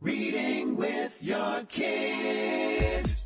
Reading with your kids.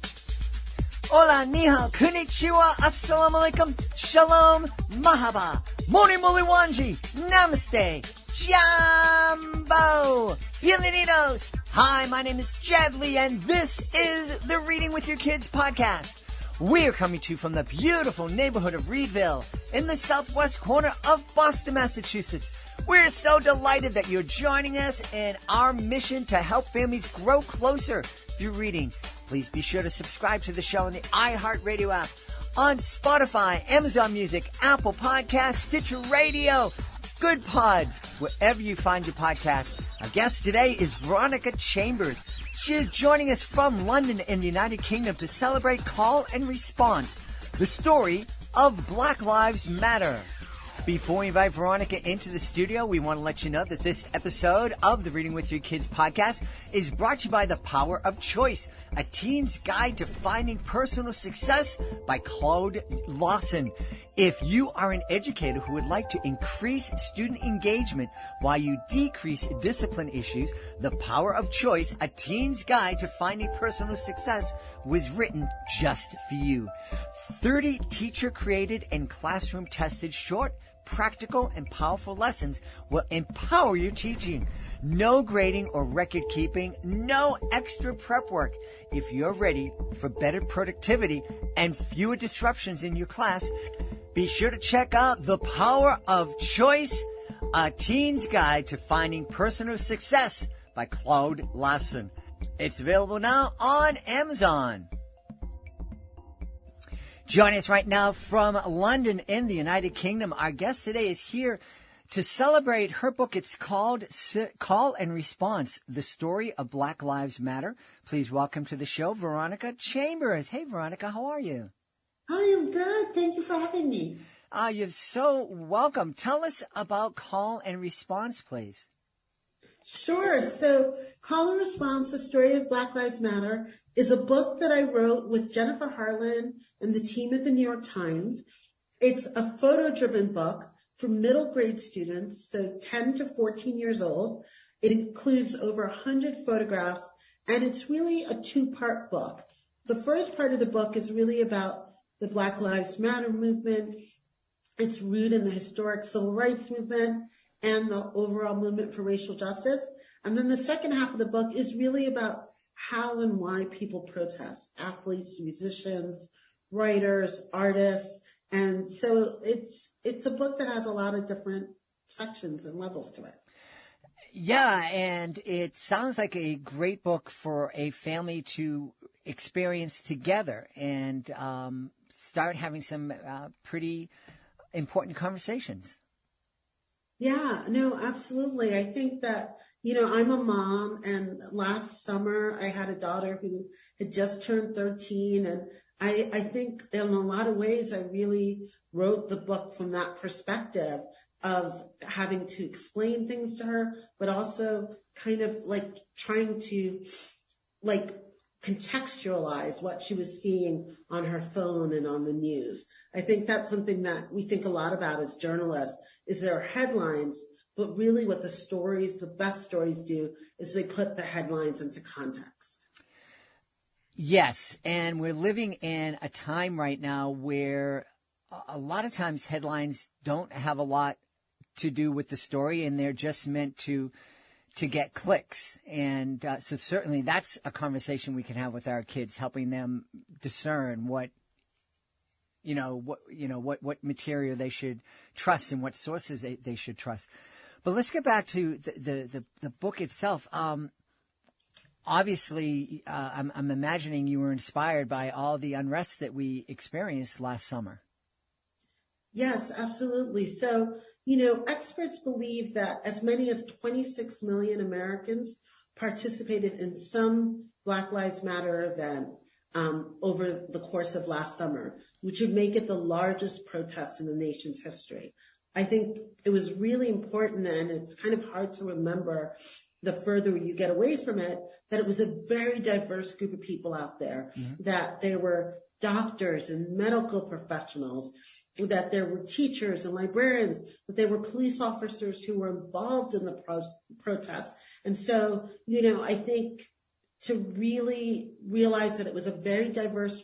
Hola, ni hao, konnichiwa, assalamu alaikum, shalom, mahaba, moni moli wanji, namaste, jambo, bienvenidos. Hi, my name is Jadley, and this is the Reading with Your Kids podcast. We're coming to you from the beautiful neighborhood of Reedville in the southwest corner of Boston, Massachusetts. We're so delighted that you're joining us in our mission to help families grow closer through reading. Please be sure to subscribe to the show on the iHeartRadio app, on Spotify, Amazon Music, Apple Podcasts, Stitcher Radio, Good Pods, wherever you find your podcast. Our guest today is Veronica Chambers. She is joining us from London in the United Kingdom to celebrate Call and Response, the story of Black Lives Matter. Before we invite Veronica into the studio, we want to let you know that this episode of the Reading with Your Kids podcast is brought to you by The Power of Choice, a teen's guide to finding personal success by Claude Lawson. If you are an educator who would like to increase student engagement while you decrease discipline issues, The Power of Choice, a teen's guide to finding personal success, was written just for you. 30 teacher-created and classroom-tested short, practical, and powerful lessons will empower your teaching. No grading or record keeping, no extra prep work. If you're ready for better productivity and fewer disruptions in your class, be sure to check out The Power of Choice, a teen's guide to finding personal success by Claude Lawson. It's available now on Amazon. Joining us right now from London in the United Kingdom, our guest today is here to celebrate her book. It's called Call and Response, the story of Black Lives Matter. Please welcome to the show, Veronica Chambers. Hey, Veronica, how are you? I am good. Thank you for having me. You're so welcome. Tell us about Call and Response, please. Sure. So Call and Response, the story of Black Lives Matter, is a book that I wrote with Jennifer Harlan and the team at the New York Times. It's a photo-driven book for middle grade students, so 10 to 14 years old. It includes over 100 photographs, and it's really a two-part book. The first part of the book is really about the Black Lives Matter movement, its root in the historic civil rights movement, and the overall movement for racial justice. And then the second half of the book is really about how and why people protest: athletes, musicians, writers, artists. And so it's a book that has a lot of different sections and levels to it. Yeah, and it sounds like a great book for a family to experience together and start having some pretty important conversations. Yeah, no, absolutely. I think that, I'm a mom, and last summer I had a daughter who had just turned 13, and I think in a lot of ways I really wrote the book from that perspective of having to explain things to her, but also kind of like trying to contextualize what she was seeing on her phone and on the news. I think that's something that we think a lot about as journalists, is there are headlines, but really what the best stories do is they put the headlines into context. Yes, and we're living in a time right now where a lot of times headlines don't have a lot to do with the story, and they're just meant to get clicks. And so certainly that's a conversation we can have with our kids, helping them discern what material they should trust and what sources they should trust. But let's get back to the book itself. Obviously, I'm imagining you were inspired by all the unrest that we experienced last summer. Yes, absolutely. So, experts believe that as many as 26 million Americans participated in some Black Lives Matter event over the course of last summer, which would make it the largest protest in the nation's history. I think it was really important, and it's kind of hard to remember the further you get away from it, that it was a very diverse group of people out there, that there were doctors and medical professionals that there were teachers and librarians, that there were police officers who were involved in the protests. And so, I think to really realize that it was a very diverse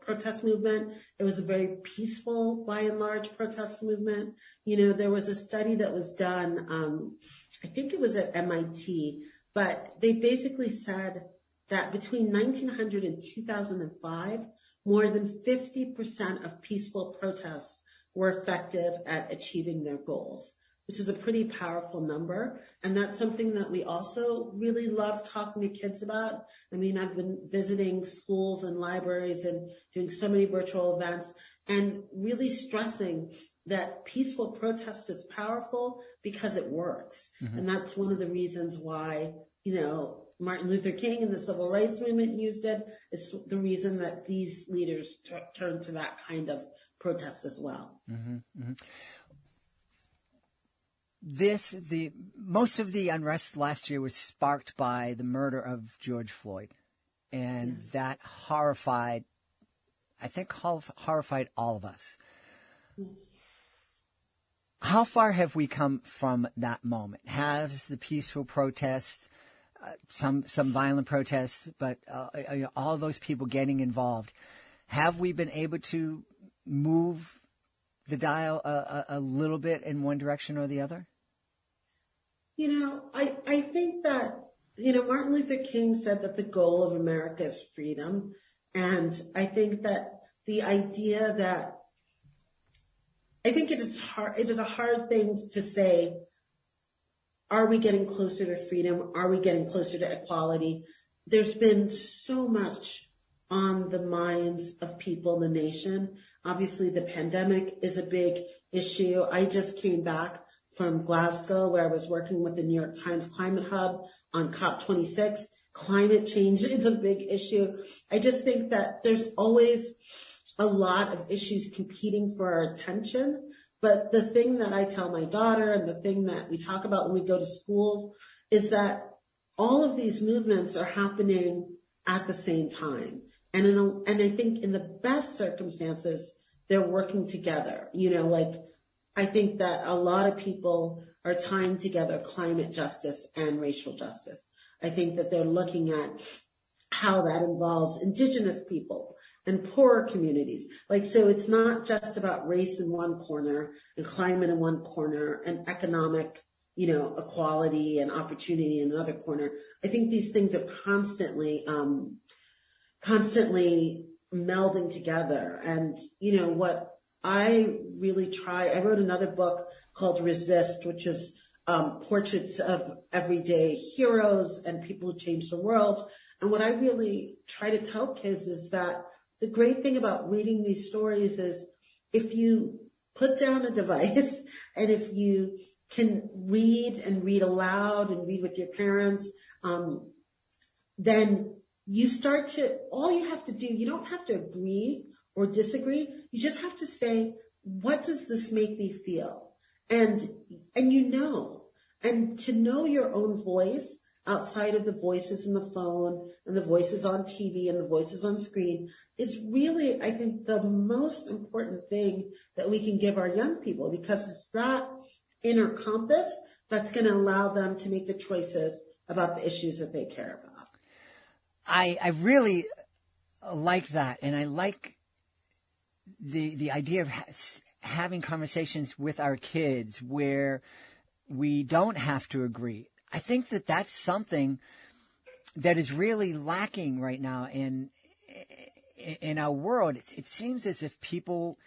protest movement. It was a very peaceful, by and large, protest movement. There was a study that was done, I think it was at MIT, but they basically said that between 1900 and 2005, more than 50% of peaceful protests were effective at achieving their goals, which is a pretty powerful number. And that's something that we also really love talking to kids about. I mean, I've been visiting schools and libraries and doing so many virtual events and really stressing that peaceful protest is powerful because it works. Mm-hmm. And that's one of the reasons why, Martin Luther King and the Civil Rights Movement used it. It's the reason that these leaders turned to that kind of protest as well. Mm-hmm, mm-hmm. Most of the unrest last year was sparked by the murder of George Floyd, and that horrified all of us. Yes. How far have we come from that moment? Has the peaceful protest, some violent protests, but all those people getting involved, have we been able to move the dial a little bit in one direction or the other? I think that, Martin Luther King said that the goal of America is freedom. And I think that the idea that, I think it is a hard thing to say, are we getting closer to freedom? Are we getting closer to equality? There's been so much on the minds of people in the nation. Obviously, the pandemic is a big issue. I just came back from Glasgow, where I was working with the New York Times Climate Hub on COP26. Climate change is a big issue. I just think that there's always a lot of issues competing for our attention. But the thing that I tell my daughter and the thing that we talk about when we go to schools is that all of these movements are happening at the same time. And I think in the best circumstances, they're working together. I think that a lot of people are tying together climate justice and racial justice. I think that they're looking at how that involves Indigenous people and poorer communities. So it's not just about race in one corner and climate in one corner and economic, equality and opportunity in another corner. I think these things are constantly melding together. And, what I wrote another book called Resist, which is portraits of everyday heroes and people who change the world. And what I really try to tell kids is that the great thing about reading these stories is if you put down a device and if you can read and read aloud and read with your parents, then all you have to do, you don't have to agree or disagree. You just have to say, what does this make me feel? And to know your own voice outside of the voices in the phone and the voices on TV and the voices on screen is really, I think, the most important thing that we can give our young people, because it's that inner compass that's going to allow them to make the choices about the issues that they care about. I really like that, and I like the idea of having conversations with our kids where we don't have to agree. I think that that's something that is really lacking right now in our world. It seems as if people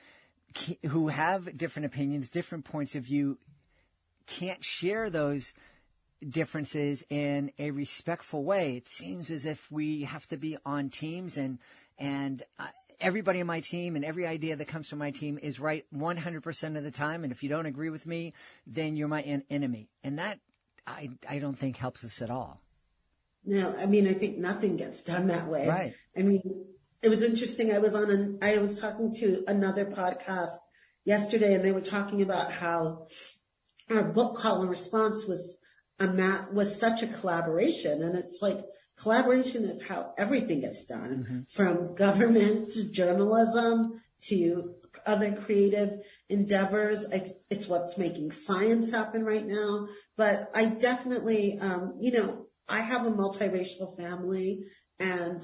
who have different opinions, different points of view, can't share those differences in a respectful way. It seems as if we have to be on teams, and everybody on my team and every idea that comes from my team is right 100% of the time. And if you don't agree with me, then you're my enemy. And that I don't think helps us at all. No, I mean, I think nothing gets done that way. Right. I mean, it was interesting. I was talking to another podcast yesterday, and they were talking about how our book Call and Response was such a collaboration. And it's like, collaboration is how everything gets done, from government to journalism to other creative endeavors. It's what's making science happen right now. But I definitely, I have a multiracial family, and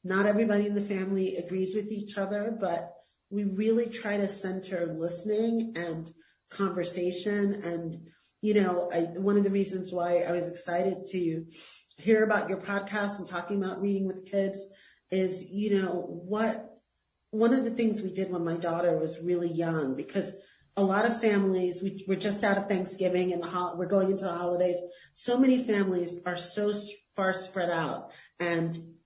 not everybody in the family agrees with each other, but we really try to center listening and conversation. And, one of the reasons why I was excited to hear about your podcast and talking about reading with kids is, one of the things we did when my daughter was really young, because a lot of families, we're just out of Thanksgiving and we're going into the holidays. So many families are so far spread out. And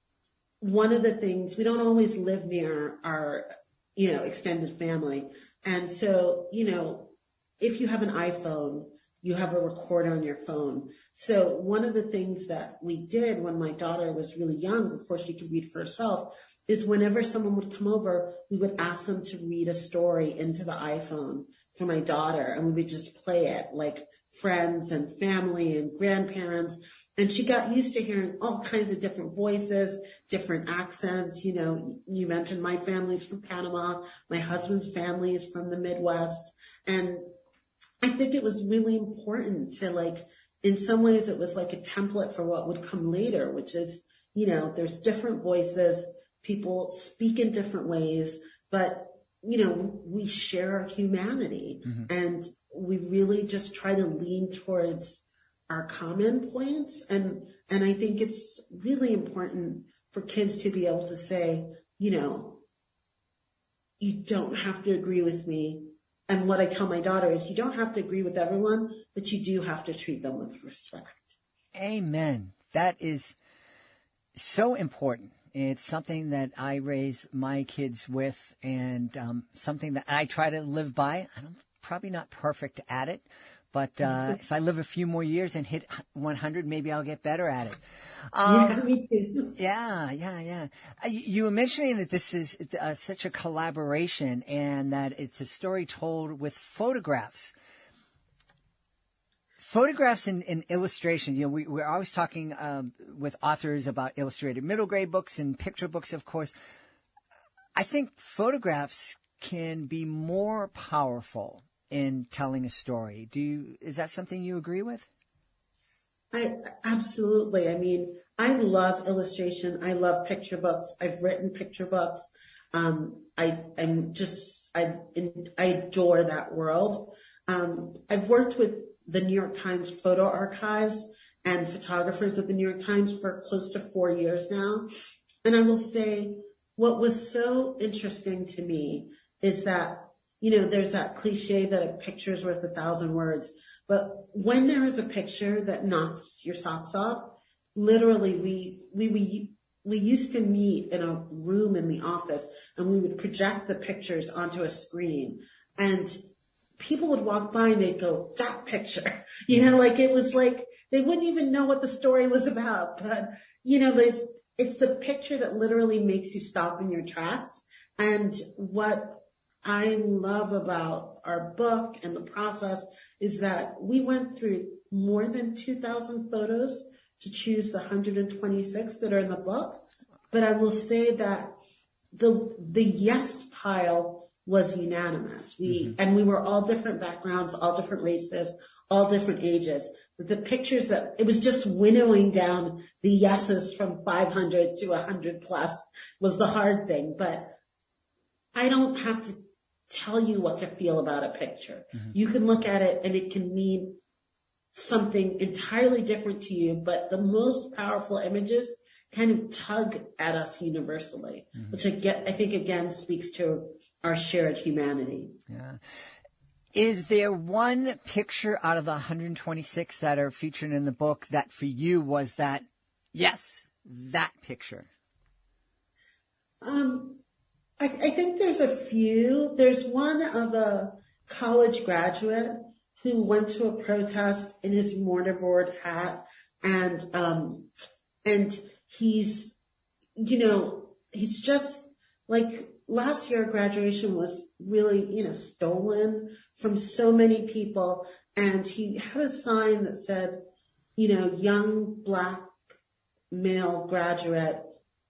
one of the things, we don't always live near our, extended family. And so, if you have an iPhone, you have a recorder on your phone. So one of the things that we did when my daughter was really young, before she could read for herself, is whenever someone would come over, we would ask them to read a story into the iPhone for my daughter, and we would just play it like friends and family and grandparents. And she got used to hearing all kinds of different voices, different accents. You mentioned my family's from Panama. My husband's family is from the Midwest. And I think it was really important to, in some ways it was like a template for what would come later, which is, there's different voices, people speak in different ways, but, we share our humanity. Mm-hmm. And we really just try to lean towards our common points. And I think it's really important for kids to be able to say, you don't have to agree with me. And what I tell my daughter is, you don't have to agree with everyone, but you do have to treat them with respect. Amen. That is so important. It's something that I raise my kids with, and something that I try to live by. I'm probably not perfect at it, but if I live a few more years and hit 100, maybe I'll get better at it. Yeah, me too. Yeah. You were mentioning that this is such a collaboration, and that it's a story told with photographs. Photographs and illustration. We're always talking with authors about illustrated middle grade books and picture books, of course. I think photographs can be more powerful in telling a story. Is that something you agree with? Absolutely. I mean, I love illustration. I love picture books. I've written picture books. I adore that world. I've worked with the New York Times photo archives and photographers at the New York Times for close to 4 years now. And I will say, what was so interesting to me is that, there's that cliche that a picture is worth 1,000 words. But when there is a picture that knocks your socks off, literally we used to meet in a room in the office, and we would project the pictures onto a screen, and people would walk by and they'd go, that picture, it was like they wouldn't even know what the story was about. But, it's the picture that literally makes you stop in your tracks. And what I love about our book and the process is that we went through more than 2,000 photos to choose the 126 that are in the book. But I will say that the yes pile was unanimous. We were all different backgrounds, all different races, all different ages. But the pictures it was just winnowing down the yeses from 500 to 100 plus was the hard thing. But I don't have to tell you what to feel about a picture. Mm-hmm. You can look at it and it can mean something entirely different to you, but the most powerful images kind of tug at us universally, which I think again speaks to our shared humanity. Yeah. Is there one picture out of the 126 that are featured in the book that for you was that picture? I think there's a few. There's one of a college graduate who went to a protest in his mortarboard hat, and he's just like, last year graduation was really, stolen from so many people. And he had a sign that said, young black male graduate,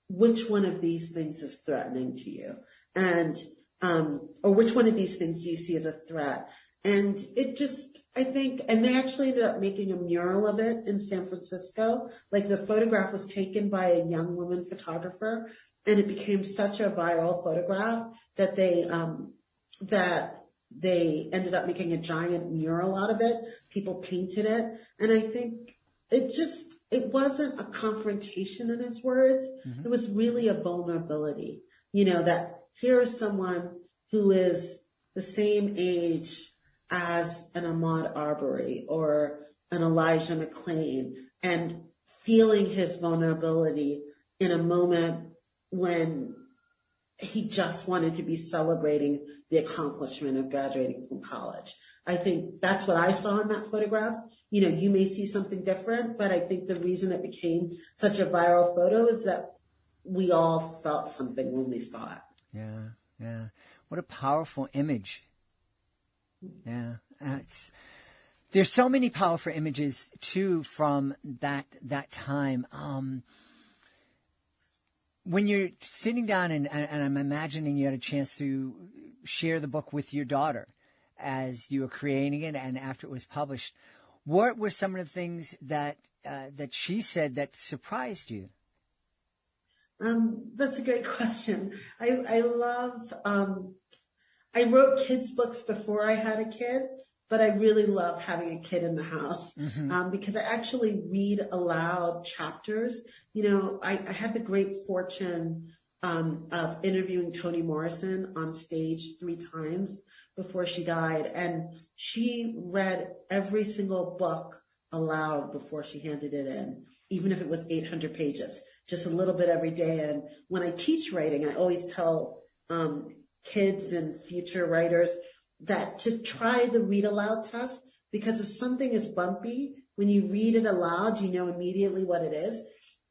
which one of these things is threatening to you? And or which one of these things do you see as a threat? And it just, I think, and they actually ended up making a mural of it in San Francisco. Like the photograph was taken by a young woman photographer, and it became such a viral photograph that they ended up making a giant mural out of it. People painted it. And I think it wasn't a confrontation in his words. Mm-hmm. It was really a vulnerability, that here is someone who is the same age as an Ahmaud Arbery or an Elijah McClain, and feeling his vulnerability in a moment when he just wanted to be celebrating the accomplishment of graduating from college. I think that's what I saw in that photograph. You may see something different, but I think the reason it became such a viral photo is that we all felt something when we saw it. Yeah. What a powerful image. Yeah. There's so many powerful images too from that time. When you're sitting down and I'm imagining you had a chance to share the book with your daughter as you were creating it and after it was published, what were some of the things that she said that surprised you? That's a great question. I love, I wrote kids' books before I had a kid, but I really love having a kid in the house, mm-hmm. Because I actually read aloud chapters. I had the great fortune of interviewing Toni Morrison on stage 3 times before she died. And she read every single book aloud before she handed it in, even if it was 800 pages, just a little bit every day. And when I teach writing, I always tell kids and future writers that to try the read aloud test, because if something is bumpy, when you read it aloud, you know immediately what it is.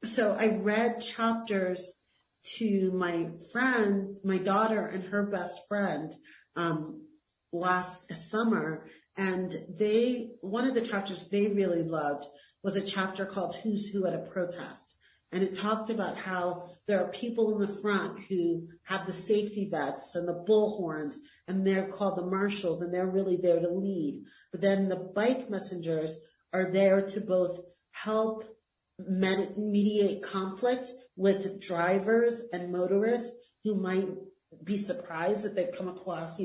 So I read chapters to my friend, my daughter and her best friend, last summer. And one of the chapters they really loved was a chapter called Who's Who at a Protest. And it talked about how there are people in the front who have the safety vests and the bullhorns, and they're called the marshals, and they're really there to lead. But then the bike messengers are there to both help mediate conflict with drivers and motorists who might be surprised that they've come across,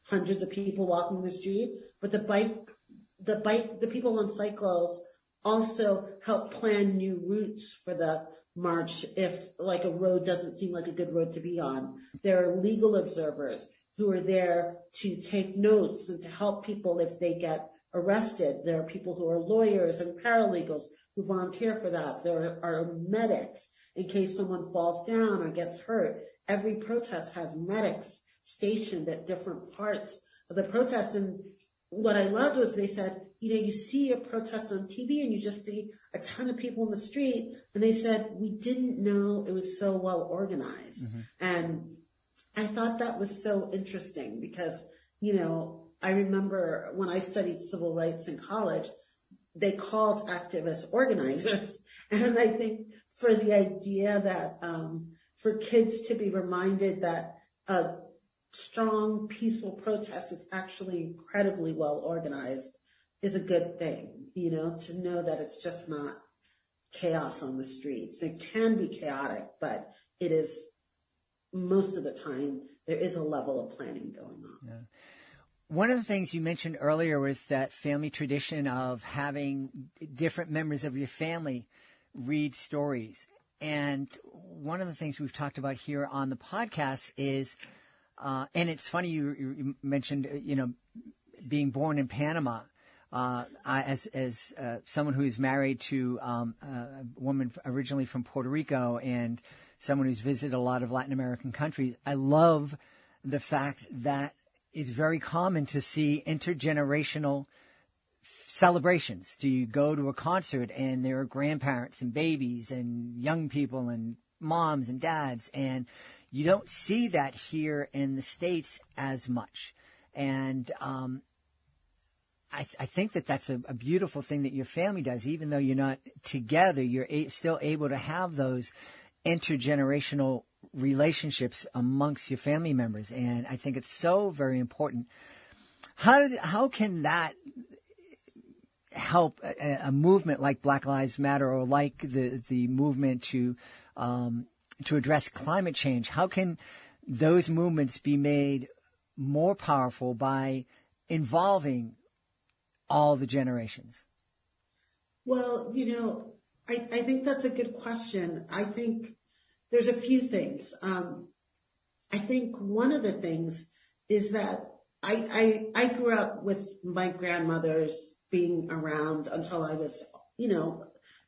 hundreds of people walking the street. But the people on cycles also help plan new routes for the march if like a road doesn't seem like a good road to be on. There are legal observers who are there to take notes and to help people if they get arrested. There are people who are lawyers and paralegals who volunteer for that. There are medics in case someone falls down or gets hurt. Every protest has medics stationed at different parts of the protest. And what I loved was they said, you see a protest on TV and you just see a ton of people in the street. And they said, we didn't know it was so well organized. Mm-hmm. And I thought that was so interesting because, I remember when I studied civil rights in college, they called activists organizers. And I think for the idea that for kids to be reminded that a strong, peaceful protest is actually incredibly well organized is a good thing, to know that it's just not chaos on the streets. It can be chaotic, but it is most of the time there is a level of planning going on. Yeah. One of the things you mentioned earlier was that family tradition of having different members of your family read stories. And one of the things we've talked about here on the podcast is, and it's funny you mentioned, being born in Panama. As someone who is married to a woman originally from Puerto Rico and someone who's visited a lot of Latin American countries, I love the fact that it's very common to see intergenerational celebrations. Do you go to a concert and there are grandparents and babies and young people and moms and dads, and you don't see that here in the States as much. And I think that that's a beautiful thing that your family does. Even though you're not together, you're still able to have those intergenerational relationships amongst your family members. And I think it's so very important. How can that help a movement like Black Lives Matter, or like the movement to address climate change? How can those movements be made more powerful by involving all the generations? Well, I think that's a good question. I think there's a few things. I think one of the things is that I grew up with my grandmothers being around until I was,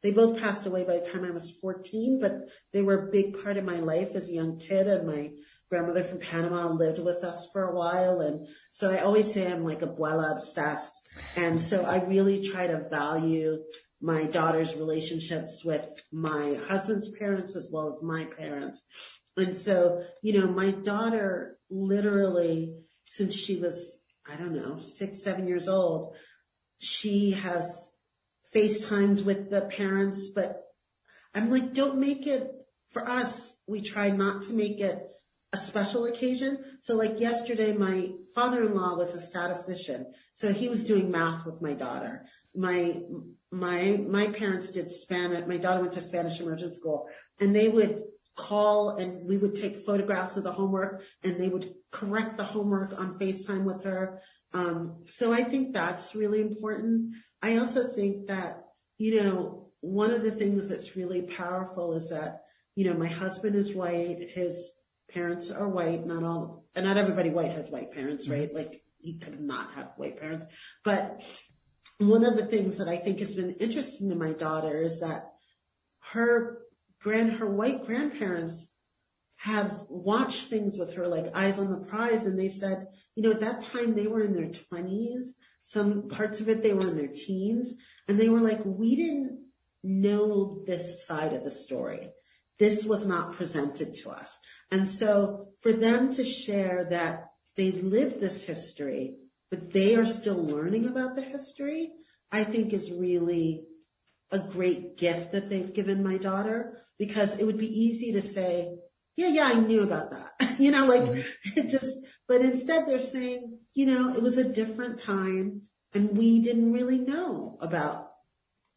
they both passed away by the time I was 14, but they were a big part of my life as a young kid. And my grandmother from Panama lived with us for a while. And so I always say I'm like abuela obsessed. And so I really try to value my daughter's relationships with my husband's parents as well as my parents. And so, my daughter literally, since she was, 6, 7 years old, she has FaceTimed with the parents, but I'm like, don't make it, for us, we try not to make it a special occasion. So like yesterday, my father-in-law was a statistician. So he was doing math with my daughter. My parents did Spanish. My daughter went to Spanish immersion school, and they would call and we would take photographs of the homework, and they would correct the homework on FaceTime with her. So I think that's really important. I also think that, one of the things that's really powerful is that, my husband is white, his parents are white, not everybody white has white parents, right? Like he could not have white parents. But one of the things that I think has been interesting to my daughter is that her white grandparents have watched things with her, like Eyes on the Prize. And they said, at that time they were in their 20s, some parts of it, they were in their teens. And they were like, we didn't know this side of the story. This was not presented to us. And so for them to share that they lived this history, but they are still learning about the history, I think is really a great gift that they've given my daughter, because it would be easy to say, yeah, I knew about that. But instead they're saying, it was a different time and we didn't really know about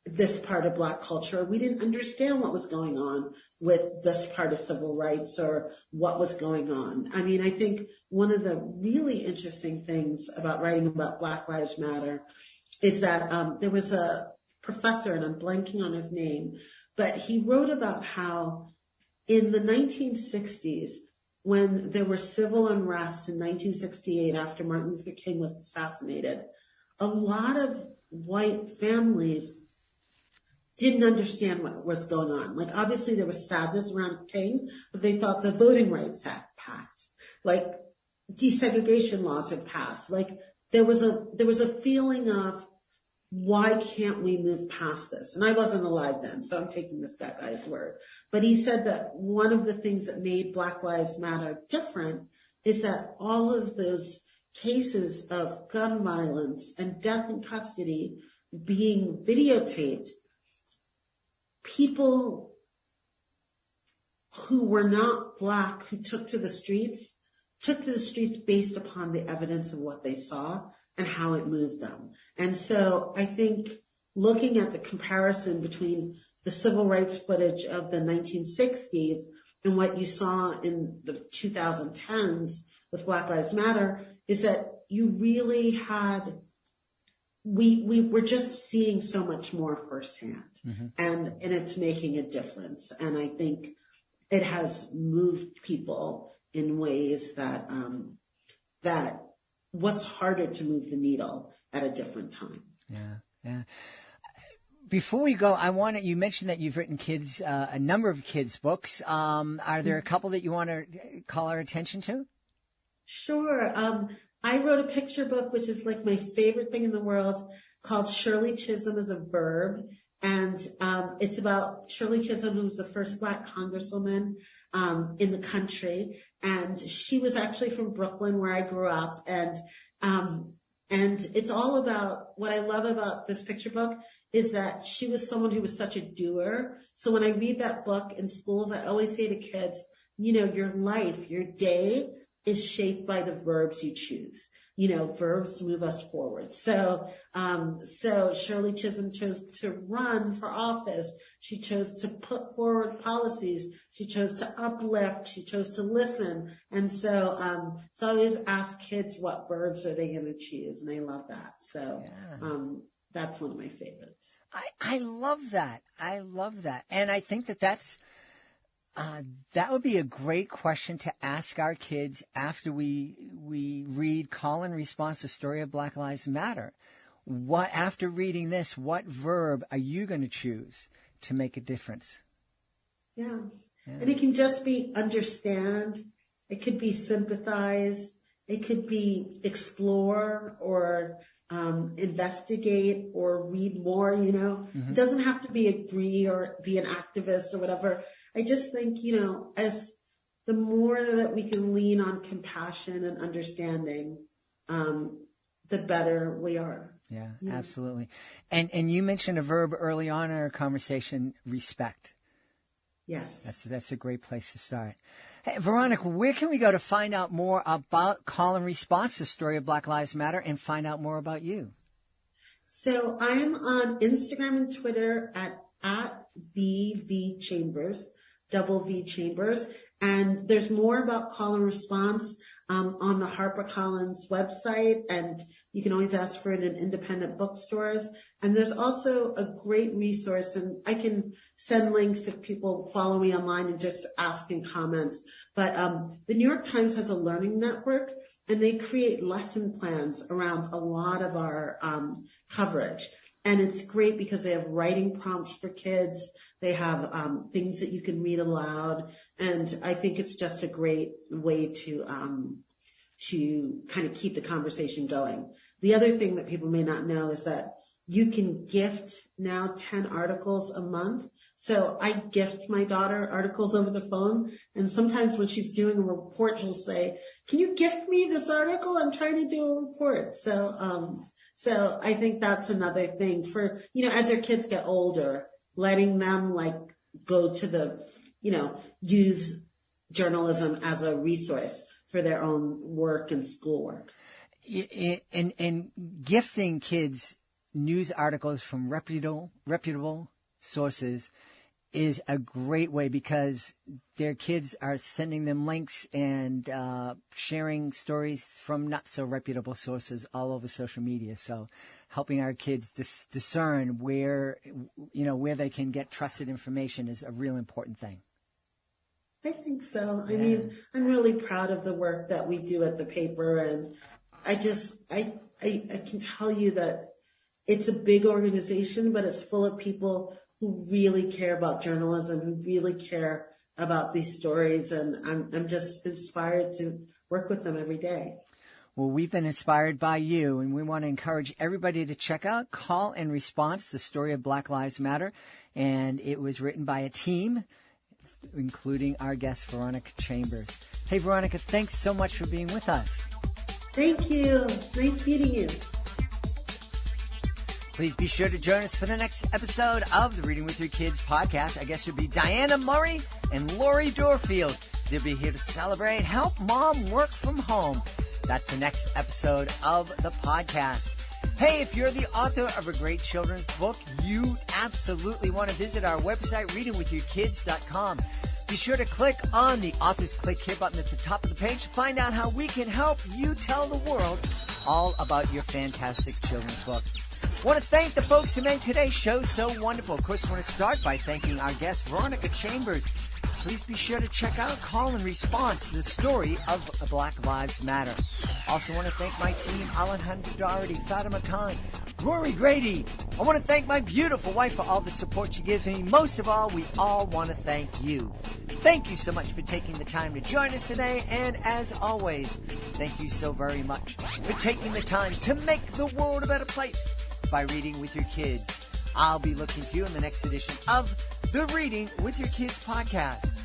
this part of Black culture. We didn't understand what was going on with this part of civil rights or what was going on. I mean, I think one of the really interesting things about writing about Black Lives Matter is that there was a professor, and I'm blanking on his name, but he wrote about how in the 1960s, when there were civil unrest in 1968 after Martin Luther King was assassinated, a lot of white families didn't understand what was going on. Like, obviously there was sadness around King, but they thought the Voting Rights Act passed, like desegregation laws had passed. Like there was a feeling of, why can't we move past this? And I wasn't alive then, so I'm taking this guy by his word. But he said that one of the things that made Black Lives Matter different is that all of those cases of gun violence and death in custody being videotaped, people who were not Black, who took to the streets based upon the evidence of what they saw and how it moved them. And so I think looking at the comparison between the civil rights footage of the 1960s and what you saw in the 2010s with Black Lives Matter is that you really had, we were just seeing so much more firsthand. Mm-hmm. And it's making a difference. And I think it has moved people in ways that that was harder to move the needle at a different time. Yeah. Before we go, you mentioned that you've written a number of kids' books. Are there a couple that you want to call our attention to? Sure. I wrote a picture book, which is like my favorite thing in the world, called Shirley Chisholm is a Verb. And it's about Shirley Chisholm, who was the first Black congresswoman in the country. And she was actually from Brooklyn, where I grew up. And it's all about, what I love about this picture book is that she was someone who was such a doer. So when I read that book in schools, I always say to kids, your life, your day is shaped by the verbs you choose. Verbs move us forward. So Shirley Chisholm chose to run for office. She chose to put forward policies. She chose to uplift. She chose to listen. And so I always ask kids, what verbs are they going to choose? And they love that. So that's one of my favorites. I love that. I love that. And I think that that would be a great question to ask our kids after we read Call and Response, The Story of Black Lives Matter. After reading this, what verb are you going to choose to make a difference? Yeah. And it can just be understand. It could be sympathize. It could be explore or investigate or read more, It doesn't have to be agree or be an activist or whatever. I just think, as the more that we can lean on compassion and understanding, the better we are. Yeah, absolutely. And you mentioned a verb early on in our conversation, respect. Yes. That's a great place to start. Hey, Veronica, where can we go to find out more about Call and Response, The Story of Black Lives Matter, and find out more about you? So I'm on Instagram and Twitter at VV Chambers, double V Chambers. And there's more about Call and Response on the HarperCollins website, and you can always ask for it in independent bookstores. And there's also a great resource, and I can send links if people follow me online and just ask in comments. But the New York Times has a learning network, and they create lesson plans around a lot of our coverage. And it's great because they have writing prompts for kids. They have things that you can read aloud. And I think it's just a great way to kind of keep the conversation going. The other thing that people may not know is that you can gift now 10 articles a month. So I gift my daughter articles over the phone. And sometimes when she's doing a report, she'll say, "Can you gift me this article? I'm trying to do a report." So I think that's another thing for, as your kids get older, letting them go to the, use journalism as a resource for their own work and schoolwork. And gifting kids news articles from reputable sources is a great way, because their kids are sending them links and sharing stories from not so reputable sources all over social media. So helping our kids discern where they can get trusted information is a real important thing. I think so. I mean, I'm really proud of the work that we do at the paper, and I can tell you that it's a big organization, but it's full of people who really care about journalism, who really care about these stories, and I'm just inspired to work with them every day. Well, we've been inspired by you, and we want to encourage everybody to check out Call and Response, The Story of Black Lives Matter, and it was written by a team, including our guest, Veronica Chambers. Hey, Veronica, thanks so much for being with us. Thank you. Nice meeting you. Please be sure to join us for the next episode of the Reading with Your Kids podcast. Our guests will be Diana Murray and Lori Dorfield. They'll be here to celebrate Help Mom Work from Home. That's the next episode of the podcast. Hey, if you're the author of a great children's book, you absolutely want to visit our website, readingwithyourkids.com. Be sure to click on the Authors Click Here button at the top of the page to find out how we can help you tell the world all about your fantastic children's book. I want to thank the folks who made today's show so wonderful. Of course, I want to start by thanking our guest, Veronica Chambers. Please be sure to check out Call and Response, The Story of Black Lives Matter. Also want to thank my team, Alejandro Doherty, Fatima Khan, Rory Grady. I want to thank my beautiful wife for all the support she gives me. Most of all, we all want to thank you. Thank you so much for taking the time to join us today. And as always, thank you so very much for taking the time to make the world a better place by reading with your kids. I'll be looking for you in the next edition of the Reading with Your Kids podcast.